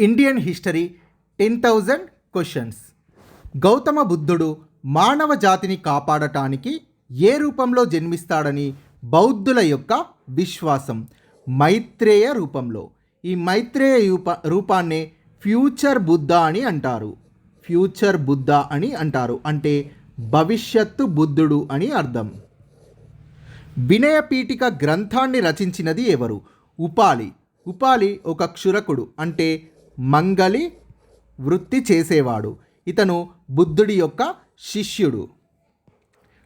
Indian history 10,000 questions. Gautama బుద్ధుడు మానవ జాతిని కాపాడటానికి ఏ రూపంలో జన్మిస్తాడని బౌద్ధుల యొక్క విశ్వాసం. మైత్రేయ రూపంలో. ఈ మైత్రేయ రూపాన్నే ఫ్యూచర్ బుద్ధ అని అంటారు. ఫ్యూచర్ బుద్ధ అని అంటారు, అంటే భవిష్యత్తు బుద్ధుడు అని అర్థం. వినయపీఠిక గ్రంథాన్ని రచించినది ఎవరు? ఉపాలి. ఉపాలి ఒక క్షురకుడు, అంటే మంగలి వృత్తి చేసేవాడు. ఇతను బుద్ధుడి యొక్క శిష్యుడు.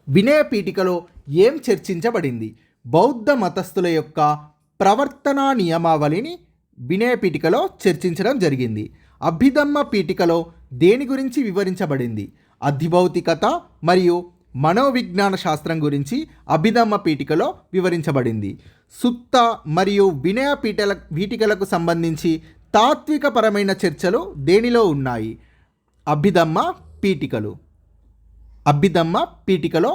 వినయపీఠికలో ఏం చర్చించబడింది? బౌద్ధ మతస్థుల యొక్క ప్రవర్తనా నియమావళిని వినయపీఠికలో చర్చించడం జరిగింది. అభిధమ్మ పీఠికలో దేని గురించి వివరించబడింది? అధిభౌతికత మరియు మనోవిజ్ఞాన శాస్త్రం గురించి అభిధమ్మ పీఠికలో వివరించబడింది. సుత్త మరియు వినయ పీఠికలకు సంబంధించి తాత్వికపరమైన చర్చలు దేనిలో ఉన్నాయి? అభిధమ్మ పీఠికలు. అభిధమ్మ పీఠికలో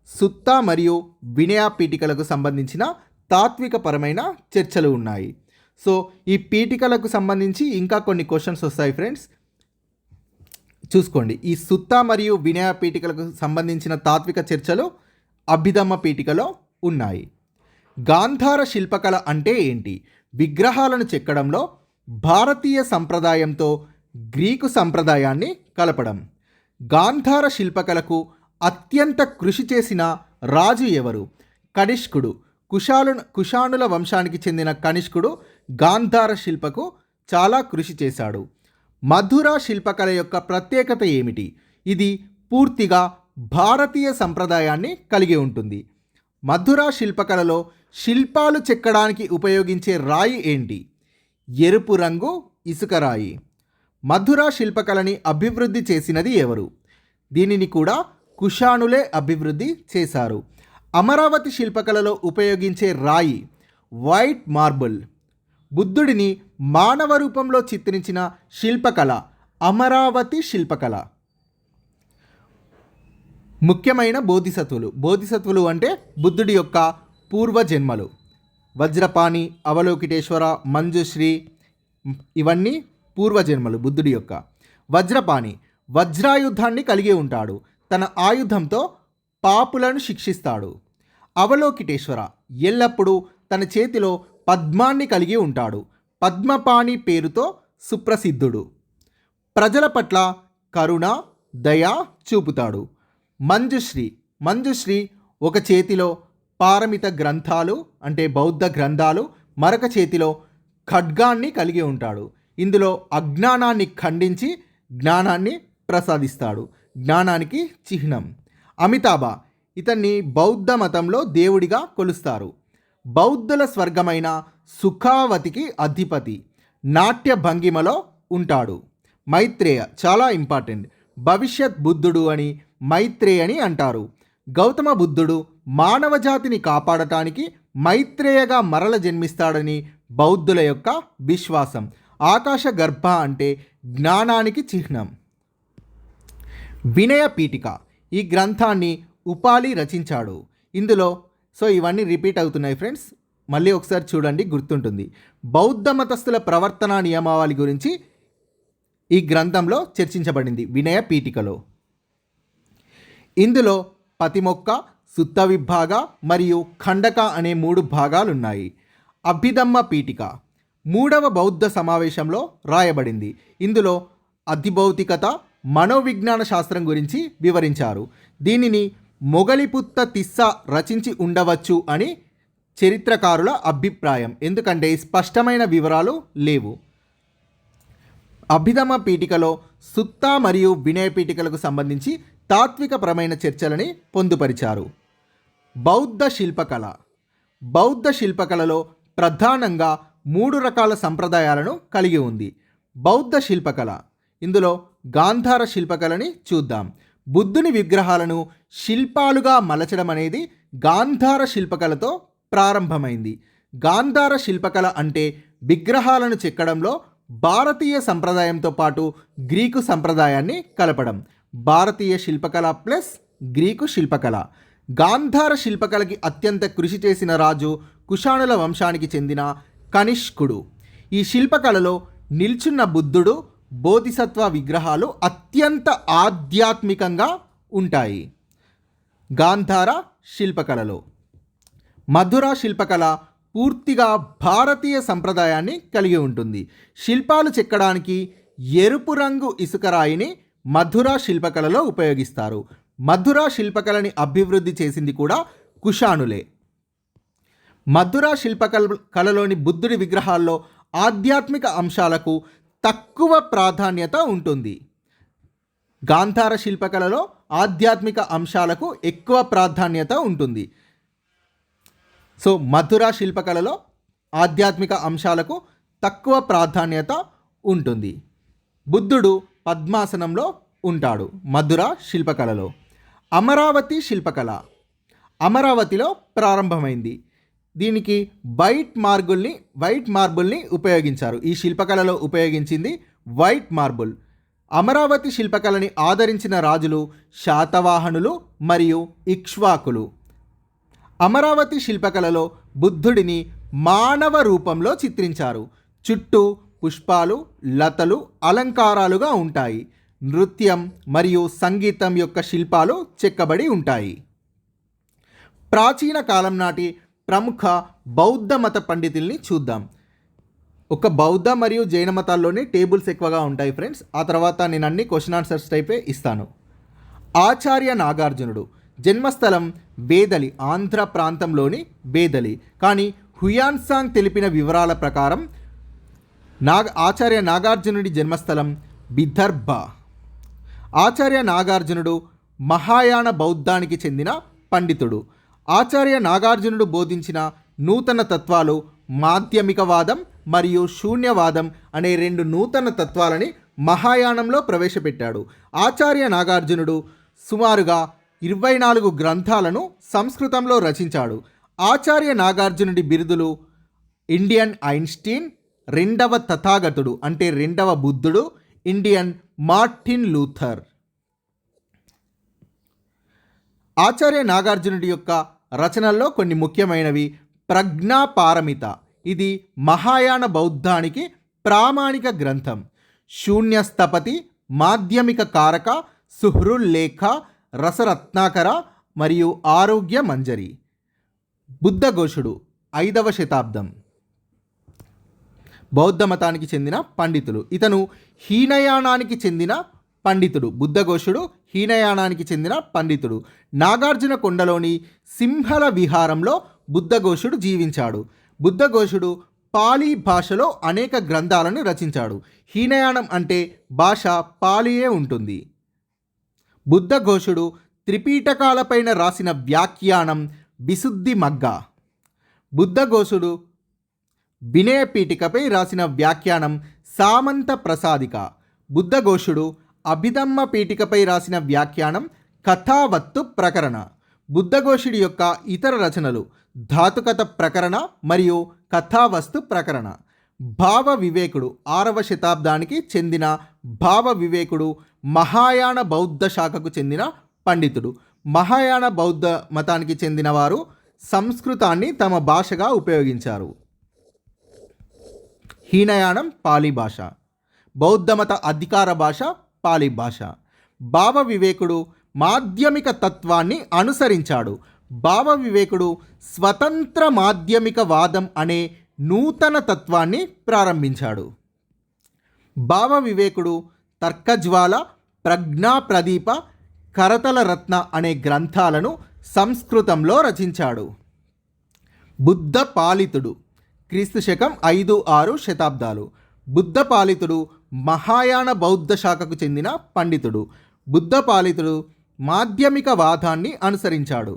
సుత్త మరియు వినయ పీఠికలకు సంబంధించిన తాత్వికపరమైన చర్చలు ఉన్నాయి. సో ఈ పీఠికలకు సంబంధించి ఇంకా కొన్ని క్వశ్చన్స్ వస్తాయి ఫ్రెండ్స్, చూసుకోండి. ఈ సుత్త మరియు వినయ పీఠికలకు సంబంధించిన తాత్విక చర్చలు అభిధమ్మ పీఠికలో ఉన్నాయి. గాంధార శిల్పకళ అంటే ఏంటి? విగ్రహాలను చెక్కడంలో భారతీయ సంప్రదాయంతో గ్రీకు సంప్రదాయాన్ని కలపడం. గాంధార శిల్పకళకు అత్యంత కృషి చేసిన రాజు ఎవరు? కనిష్కుడు. కుషాణుల వంశానికి చెందిన కనిష్కుడు గాంధార శిల్పకు చాలా కృషి చేశాడు. మధుర శిల్పకళ యొక్క ప్రత్యేకత ఏమిటి? ఇది పూర్తిగా భారతీయ సంప్రదాయాన్ని కలిగి ఉంటుంది. మధుర శిల్పకళలో శిల్పాలు చెక్కడానికి ఉపయోగించే రాయి ఏంటి? ఎరుపు రంగు ఇసుక రాయి. మధుర శిల్పకళని అభివృద్ధి చేసినది ఎవరు? దీనిని కూడా కుషాణులే అభివృద్ధి చేశారు. అమరావతి శిల్పకళలో ఉపయోగించే రాయి వైట్ మార్బుల్. బుద్ధుడిని మానవ రూపంలో చిత్రించిన శిల్పకళ అమరావతి శిల్పకళ. ముఖ్యమైన బోధిసత్వులు. బోధిసత్వులు అంటే బుద్ధుడి యొక్క పూర్వజన్మలు. వజ్రపాణి, అవలోకిటేశ్వర, మంజుశ్రీ ఇవన్నీ పూర్వజన్మలు బుద్ధుడి యొక్క. వజ్రపాణి వజ్రాయుధాన్ని కలిగి ఉంటాడు. తన ఆయుధంతో పాపులను శిక్షిస్తాడు. అవలోకిటేశ్వర ఎల్లప్పుడూ తన చేతిలో పద్మాన్ని కలిగి ఉంటాడు. పద్మపాణి పేరుతో సుప్రసిద్ధుడు. ప్రజల పట్ల కరుణ, దయ చూపుతాడు. మంజుశ్రీ ఒక చేతిలో పారమిత గ్రంథాలు అంటే బౌద్ధ గ్రంథాలు, మరొక చేతిలో ఖడ్గాన్ని కలిగి ఉంటాడు. ఇందులో అజ్ఞానాన్ని ఖండించి జ్ఞానాన్ని ప్రసాదిస్తాడు. జ్ఞానానికి చిహ్నం. అమితాభ ఇతన్ని బౌద్ధ మతంలో దేవుడిగా కొలుస్తారు. బౌద్ధుల స్వర్గమైన సుఖావతికి అధిపతి. నాట్య భంగిమలో ఉంటాడు. మైత్రేయ చాలా ఇంపార్టెంట్. భవిష్యత్ బుద్ధుడు అని మైత్రేయని అంటారు. గౌతమ బుద్ధుడు మానవ జాతిని కాపాడటానికి మైత్రేయగా మరల జన్మిస్తాడని బౌద్ధుల యొక్క విశ్వాసం. ఆకాశ గర్భ అంటే జ్ఞానానికి చిహ్నం. వినయ పీఠిక ఈ గ్రంథాన్ని ఉపాలి రచించాడు. ఇందులో ఇవన్నీ రిపీట్ అవుతున్నాయి ఫ్రెండ్స్, మళ్ళీ ఒకసారి చూడండి, గుర్తుంటుంది. బౌద్ధ మతస్థుల ప్రవర్తనా నియమావళి గురించి ఈ గ్రంథంలో చర్చించబడింది వినయ పీఠికలో. ఇందులో పతిమొక్క, సుత్త విభాగ మరియు ఖండక అనే 3 భాగాలున్నాయి. అభిధమ్మ పీఠిక 3వ బౌద్ధ సమావేశంలో రాయబడింది. ఇందులో అధిభౌతికత, మనోవిజ్ఞాన శాస్త్రం గురించి వివరించారు. దీనిని మొగలిపుత్త తిస్స రచించి ఉండవచ్చు అని చరిత్రకారుల అభిప్రాయం, ఎందుకంటే స్పష్టమైన వివరాలు లేవు. అభిధమ్మ పీఠికలో సుత్త మరియు వినయ పీఠికలకు సంబంధించి తాత్వికపరమైన చర్చలని పొందుపరిచారు. బౌద్ధ శిల్పకళ. బౌద్ధ శిల్పకళలో ప్రధానంగా 3 రకాల సంప్రదాయాలను కలిగి ఉంది. బౌద్ధ శిల్పకళ, ఇందులో గాంధార శిల్పకళని చూద్దాం. బుద్ధుని విగ్రహాలను శిల్పాలుగా మలచడం అనేది గాంధార శిల్పకళతో ప్రారంభమైంది. గాంధార శిల్పకళ అంటే విగ్రహాలను చెక్కడంలో భారతీయ సంప్రదాయంతో పాటు గ్రీకు సంప్రదాయాన్ని కలపడం. భారతీయ శిల్పకళ ప్లస్ గ్రీకు శిల్పకళ. గాంధార శిల్పకళకి అత్యంత కృషి చేసిన రాజు కుషాణుల వంశానికి చెందిన కనిష్కుడు. ఈ శిల్పకళలో నిల్చున్న బుద్ధుడు, బోధిసత్వ విగ్రహాలు అత్యంత ఆధ్యాత్మికంగా ఉంటాయి. గాంధార శిల్పకళలో మధుర శిల్పకళ పూర్తిగా భారతీయ సంప్రదాయాన్ని కలిగి ఉంటుంది. శిల్పాలు చెక్కడానికి ఎరుపు రంగు ఇసుకరాయిని మధుర శిల్పకళలో ఉపయోగిస్తారు. మధుర శిల్పకళని అభివృద్ధి చేసింది కూడా కుషాణులే. మధుర కళలోని బుద్ధుడి విగ్రహాల్లో ఆధ్యాత్మిక అంశాలకు తక్కువ ప్రాధాన్యత ఉంటుంది. గాంధార శిల్పకళలో ఆధ్యాత్మిక అంశాలకు ఎక్కువ ప్రాధాన్యత ఉంటుంది. సో మధుర శిల్పకళలో ఆధ్యాత్మిక అంశాలకు తక్కువ ప్రాధాన్యత ఉంటుంది. బుద్ధుడు పద్మాసనంలో ఉంటాడు మధుర శిల్పకళలో. అమరావతి శిల్పకళ అమరావతిలో ప్రారంభమైంది. దీనికి వైట్ మార్బుల్ని ఉపయోగించారు. ఈ శిల్పకళలో ఉపయోగించింది వైట్ మార్బుల్. అమరావతి శిల్పకళని ఆదరించిన రాజులు శాతవాహనులు మరియు ఇక్ష్వాకులు. అమరావతి శిల్పకళలో బుద్ధుడిని మానవ రూపంలో చిత్రించారు. చుట్టూ పుష్పాలు, లతలు అలంకారాలుగా ఉంటాయి. నృత్యం మరియు సంగీతం యొక్క శిల్పాలు చెక్కబడి ఉంటాయి. ప్రాచీన కాలం నాటి ప్రముఖ బౌద్ధ మత పండితుల్ని చూద్దాం. ఒక బౌద్ధ మరియు జైన మతాల్లోనే టేబుల్స్ ఎక్కువగా ఉంటాయి ఫ్రెండ్స్. ఆ తర్వాత నేను అన్ని క్వశ్చన్ ఆన్సర్స్ టైపే ఇస్తాను. ఆచార్య నాగార్జునుడు జన్మస్థలం బేదలి, ఆంధ్ర ప్రాంతంలోని బేదలి. కానీ హుయాన్సాంగ్ తెలిపిన వివరాల ప్రకారం ఆచార్య నాగార్జునుడి జన్మస్థలం విదర్భ. ఆచార్య నాగార్జునుడు మహాయాన బౌద్ధానికి చెందిన పండితుడు. ఆచార్య నాగార్జునుడు బోధించిన నూతన తత్వాలు మాధ్యమికవాదం మరియు శూన్యవాదం అనే 2 నూతన తత్వాలని మహాయానంలో ప్రవేశపెట్టాడు. ఆచార్య నాగార్జునుడు సుమారుగా 24 గ్రంథాలను సంస్కృతంలో రచించాడు. ఆచార్య నాగార్జునుడి బిరుదులు ఇండియన్ ఐన్స్టీన్, 2వ తథాగతుడు అంటే 2వ బుద్ధుడు, ఇండియన్ మార్టిన్ లూథర్. ఆచార్య నాగార్జునుడి యొక్క రచనల్లో కొన్ని ముఖ్యమైనవి. ప్రజ్ఞాపారమిత, ఇది మహాయాన బౌద్ధానికి ప్రామాణిక గ్రంథం. శూన్యస్థపతి, మాధ్యమిక కారక, సుహృల్లేఖ, రసరత్నాకర మరియు ఆరోగ్య మంజరి. బుద్ధఘోషుడు 5వ శతాబ్దం బౌద్ధ మతానికి చెందిన పండితులు. ఇతను హీనయానానికి చెందిన పండితుడు. బుద్ధఘోషుడు హీనయానానికి చెందిన పండితుడు. నాగార్జున కొండలోని సింహల విహారంలో బుద్ధఘోషుడు జీవించాడు. బుద్ధఘోషుడు పాలీ భాషలో అనేక గ్రంథాలను రచించాడు. హీనయానం అంటే భాష పాలియే ఉంటుంది. బుద్ధఘోషుడు త్రిపీఠకాలపైన రాసిన వ్యాఖ్యానం విశుద్ధి మగ్గ. బుద్ధఘోషుడు వినయపీఠికపై రాసిన వ్యాఖ్యానం సామంత ప్రసాదిక. బుద్ధఘోషుడు అభిధమ్మ పీఠికపై రాసిన వ్యాఖ్యానం కథావత్తు ప్రకరణ. బుద్ధఘోషుడి యొక్క ఇతర రచనలు ధాతుకథ ప్రకరణ మరియు కథావస్తు ప్రకరణ. భావ వివేకుడు 6వ శతాబ్దానికి చెందిన భావ వివేకుడు మహాయాన బౌద్ధ శాఖకు చెందిన పండితుడు. మహాయాన బౌద్ధ మతానికి చెందిన వారు సంస్కృతాన్ని తమ భాషగా ఉపయోగించారు. హీనయానం పాలీ భాష, బౌద్ధమత అధికార భాష పాలీ భాష. భావ వివేకుడు మాధ్యమిక తత్వాన్ని అనుసరించాడు. భావ వివేకుడు స్వతంత్ర మాధ్యమిక వాదం అనే నూతన తత్వాన్ని ప్రారంభించాడు. భావ వివేకుడు తర్కజ్వాల, ప్రజ్ఞా ప్రదీప, కరతల రత్న అనే గ్రంథాలను సంస్కృతంలో రచించాడు. బుద్ధ పాలితుడు క్రీస్తు శకం 5-6 శతాబ్దాలు. బుద్ధ పాలితుడు మహాయాన బౌద్ధ శాఖకు చెందిన పండితుడు. బుద్ధ పాలితుడు మాధ్యమిక వాదాన్ని అనుసరించాడు.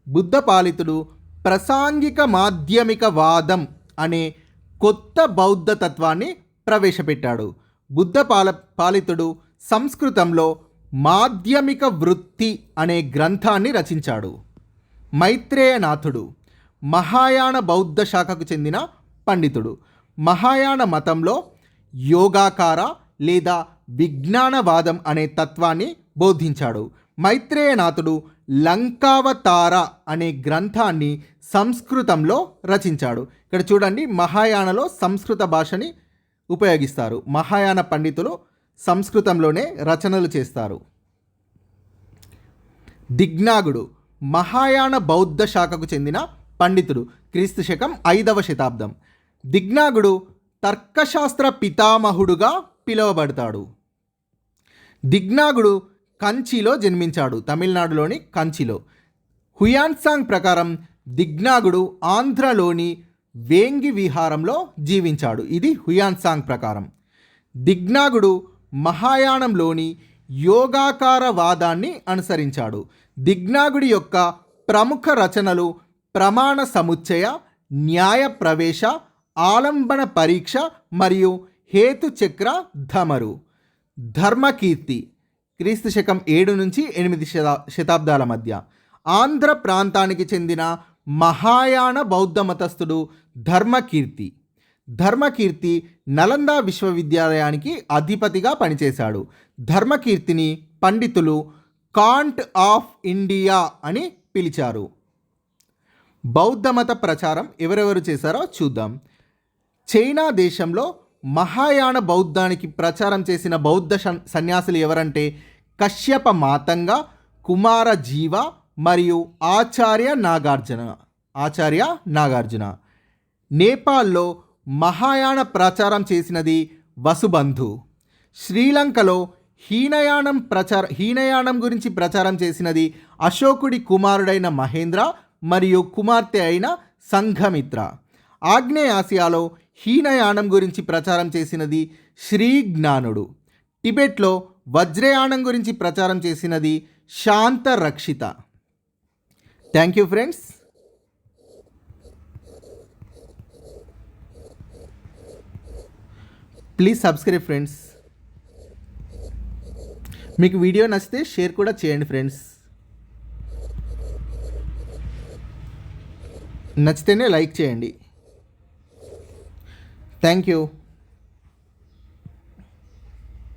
బుద్ధ పాలితుడు ప్రసాంగిక మాధ్యమిక వాదం అనే కొత్త బౌద్ధ తత్వాన్ని ప్రవేశపెట్టాడు. బుద్ధ పాలితుడు సంస్కృతంలో మాధ్యమిక వృత్తి అనే గ్రంథాన్ని రచించాడు. మైత్రేయనాథుడు మహాయాన బౌద్ధ శాఖకు చెందిన పండితుడు. మహాయాన మతంలో యోగాకార లేదా విజ్ఞానవాదం అనే తత్వాన్ని బోధించాడు. మైత్రేయనాథుడు లంకావతార అనే గ్రంథాన్ని సంస్కృతంలో రచించాడు. ఇక్కడ చూడండి, మహాయానలో సంస్కృత భాషని ఉపయోగిస్తారు. మహాయాన పండితులు సంస్కృతంలోనే రచనలు చేస్తారు. దిగ్నాగుడు మహాయాన బౌద్ధ శాఖకు చెందిన పండితుడు. క్రీస్తు శకం 5వ శతాబ్దం. దిగ్నాగుడు తర్కశాస్త్ర పితామహుడుగా పిలువబడతాడు. దిగ్నాగుడు కంచిలో జన్మించాడు, తమిళనాడులోని కంచిలో. హుయాన్సాంగ్ ప్రకారం దిగ్నాగుడు ఆంధ్రలోని వేంగి విహారంలో జీవించాడు. ఇది హుయాన్సాంగ్ ప్రకారం. దిగ్నాగుడు మహాయానంలోని యోగాకారవాదాన్ని అనుసరించాడు. దిగ్నాగుడి యొక్క ప్రముఖ రచనలు ప్రమాణ సముచ్చయ, న్యాయ ప్రవేశ, ఆలంబన పరీక్ష మరియు హేతుచక్ర ధమరు. ధర్మకీర్తి క్రీస్తు శకం 7 నుంచి 8 శతాబ్దాల మధ్య. ఆంధ్ర ప్రాంతానికి చెందిన మహాయాన బౌద్ధ మతస్థుడు ధర్మకీర్తి. ధర్మకీర్తి నలంద విశ్వవిద్యాలయానికి అధిపతిగా పనిచేశాడు. ధర్మకీర్తిని పండితులు కాంట్ ఆఫ్ ఇండియా అని పిలిచారు. బౌద్ధ మత ప్రచారం ఎవరెవరు చేశారో చూద్దాం. చైనా దేశంలో మహాయాన బౌద్ధానికి ప్రచారం చేసిన బౌద్ధ సన్యాసులు ఎవరంటే కశ్యప మాతంగ, కుమార జీవ మరియు ఆచార్య నాగార్జున. నేపాల్లో మహాయాన ప్రచారం చేసినది వసుబంధు. శ్రీలంకలో హీనయానం గురించి ప్రచారం చేసినది అశోకుడి కుమారుడైన మహేంద్ర మరియు కుమార్తె అయిన సంఘమిత్ర. ఆగ్నేయాసియాలో హీనయానం గురించి ప్రచారం చేసినది శ్రీజ్ఞానుడు. టిబెట్లో వజ్రయానం గురించి ప్రచారం చేసినది Shantarakshita. Thank you friends. Please subscribe friends. మీకు వీడియో నచ్చితే షేర్ కూడా చేయండి ఫ్రెండ్స్. నచ్చితేనే లైక్ చేయండి. Thank you.